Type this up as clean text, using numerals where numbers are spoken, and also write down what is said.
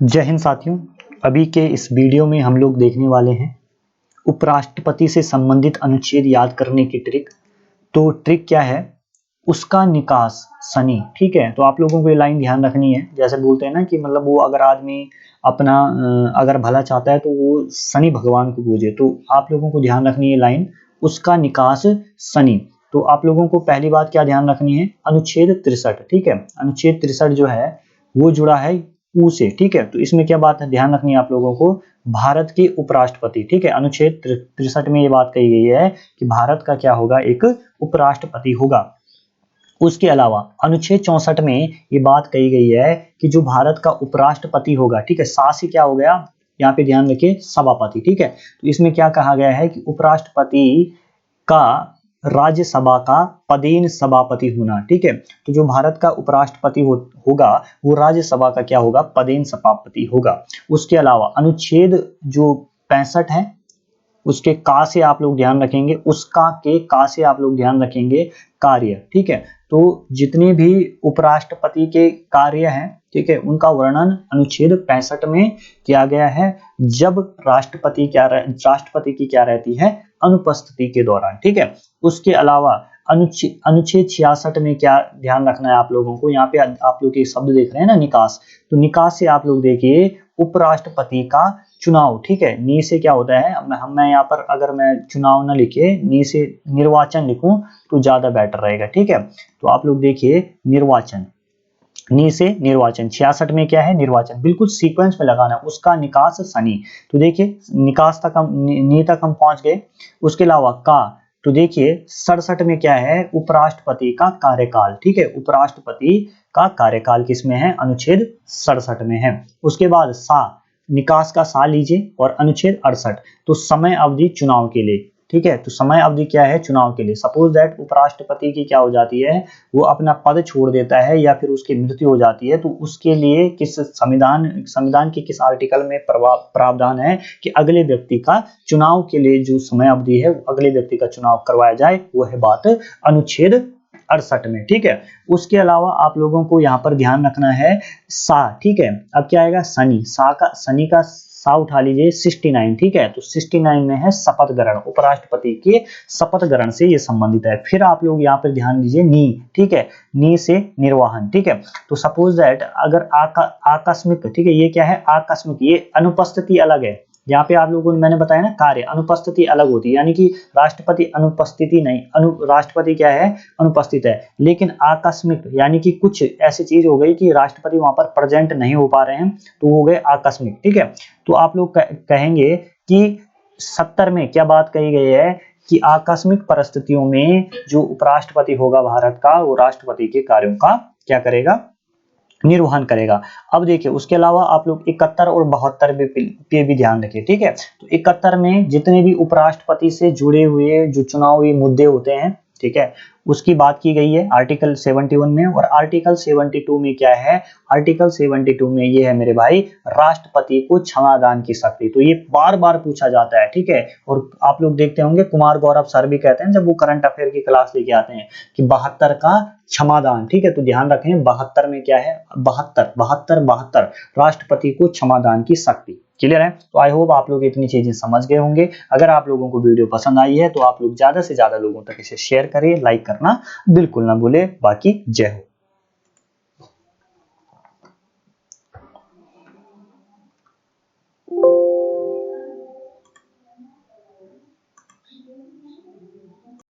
जय हिंद साथियों, अभी के इस वीडियो में हम लोग देखने वाले हैं उपराष्ट्रपति से संबंधित अनुच्छेद याद करने की ट्रिक। तो ट्रिक क्या है, उसका निकास शनि। ठीक है, तो आप लोगों को ये लाइन ध्यान रखनी है। जैसे बोलते हैं ना कि मतलब वो अगर आदमी अपना अगर भला चाहता है तो वो शनि भगवान को पूजे। तो आप लोगों को ध्यान रखनी है लाइन, उसका निकास शनि। तो आप लोगों को पहली बात क्या ध्यान रखनी है, अनुच्छेद 63। ठीक है, अनुच्छेद 63 जो है वो जुड़ा है ऊ से। ठीक है, तो इसमें क्या बात है ध्यान रखनी है आप लोगों को, भारत के उपराष्ट्रपति। ठीक है, अनुच्छेद 63 में ये बात कही गई है कि भारत का क्या होगा, एक उपराष्ट्रपति होगा। उसके अलावा अनुच्छेद 64 में ये बात कही गई है कि जो भारत का उपराष्ट्रपति होगा, ठीक है, सा से क्या हो गया, यहाँ पे ध्यान रखिए सभापति। ठीक है, तो इसमें क्या कहा गया है कि उपराष्ट्रपति का राज्यसभा का पदेन सभापति होना। ठीक है, तो जो भारत का उपराष्ट्रपति होगा वो राज्यसभा का क्या होगा, पदेन सभापति होगा। उसके अलावा अनुच्छेद जो 65 है उसके का से आप लोग ध्यान रखेंगे, उसका के का से आप लोग ध्यान रखेंगे कार्य। ठीक है, तो जितने भी उपराष्ट्रपति के कार्य हैं, ठीक है, उनका वर्णन अनुच्छेद 65 में किया गया है, जब राष्ट्रपति की क्या रहती है, अनुपस्थिति के दौरान। ठीक है, उसके अलावा अनुच्छेद 66 में क्या ध्यान रखना है आप लोगों को, यहाँ पे आप लोग ये शब्द देख रहे हैं ना, निकास। तो निकास से आप लोग देखिए उपराष्ट्रपति का चुनाव। ठीक है, नी से क्या होता है, मैं यहाँ पर अगर मैं चुनाव ना लिखे, नी से निर्वाचन लिखूं तो ज्यादा बेटर रहेगा। ठीक है, तो आप लोग देखिए निर्वाचन, नी से निर्वाचन, 66 में क्या है, निर्वाचन। बिल्कुल सीक्वेंस में लगाना, उसका निकास शनि। तो देखिए निकास तक हम, नी तक हम पहुंच गए। उसके अलावा का, तो देखिए 67 में क्या है, उपराष्ट्रपति का कार्यकाल। ठीक है, उपराष्ट्रपति का कार्यकाल किसमें है, अनुच्छेद 67 में है। उसके बाद सा, निकास का सा लीजिए, और अनुच्छेद 68 तो समय अवधि चुनाव के लिए। ठीक है, तो समय अवधि क्या है, चुनाव के लिए। सपोज दैट उपराष्ट्रपति की क्या हो जाती है, वो अपना पद छोड़ देता है या फिर उसकी मृत्यु हो जाती है, तो उसके लिए किस संविधान के किस आर्टिकल में प्रावधान है कि अगले व्यक्ति का चुनाव के लिए जो समय अवधि है, अगले व्यक्ति का चुनाव करवाया जाए, वो है बात अनुच्छेद 68 में। ठीक है, उसके अलावा आप लोगों को यहाँ पर ध्यान रखना है सा। ठीक है, अब क्या आएगा, शनि। शनि का सा उठा लीजिए, 69। ठीक है, तो 69 में है शपथ ग्रहण, उपराष्ट्रपति के शपथ ग्रहण से ये संबंधित है। फिर आप लोग यहाँ पर ध्यान दीजिए नी। ठीक है, नी से निर्वाहन। ठीक है, तो सपोज दैट अगर आकस्मिक, ठीक है, ये क्या है, आकस्मिक, ये अनुपस्थिति अलग है। यहाँ पे आप लोगों को मैंने बताया ना, कार्य अनुपस्थिति अलग होती है, यानी कि राष्ट्रपति अनुपस्थिति नहीं, राष्ट्रपति क्या है, अनुपस्थित है। लेकिन आकस्मिक यानी कि कुछ ऐसी चीज हो गई कि राष्ट्रपति वहां पर प्रेजेंट नहीं हो पा रहे हैं, तो वो हो गए आकस्मिक। ठीक है, तो आप लोग कहेंगे कि 70 में क्या बात कही गई है कि आकस्मिक परिस्थितियों में जो उपराष्ट्रपति होगा भारत का, वो राष्ट्रपति के कार्यों का क्या करेगा, निर्वहन करेगा। अब देखिए उसके अलावा आप लोग 71 और 72 पे भी ध्यान रखिए। ठीक है, तो 71 में जितने भी उपराष्ट्रपति से जुड़े हुए जो चुनावी मुद्दे होते हैं, ठीक है, उसकी बात की गई है आर्टिकल 71 में। और आर्टिकल 72 में क्या है, आर्टिकल 72 में ये है मेरे भाई, राष्ट्रपति को क्षमादान की शक्ति। तो ये बार बार पूछा जाता है। ठीक है, और आप लोग देखते होंगे कुमार गौरव सर भी कहते हैं जब वो करंट अफेयर की क्लास लेके आते हैं कि 72 का क्षमादान। ठीक है, तो ध्यान रखें 72 में क्या है, 72 राष्ट्रपति को क्षमादान की शक्ति। क्लियर है, तो आई होप आप लोग इतनी चीजें समझ गए होंगे। अगर आप लोगों को वीडियो पसंद आई है तो आप लोग ज्यादा से ज्यादा लोगों तक इसे शेयर करिए, लाइक करना बिल्कुल ना भूले। बाकी जय हो।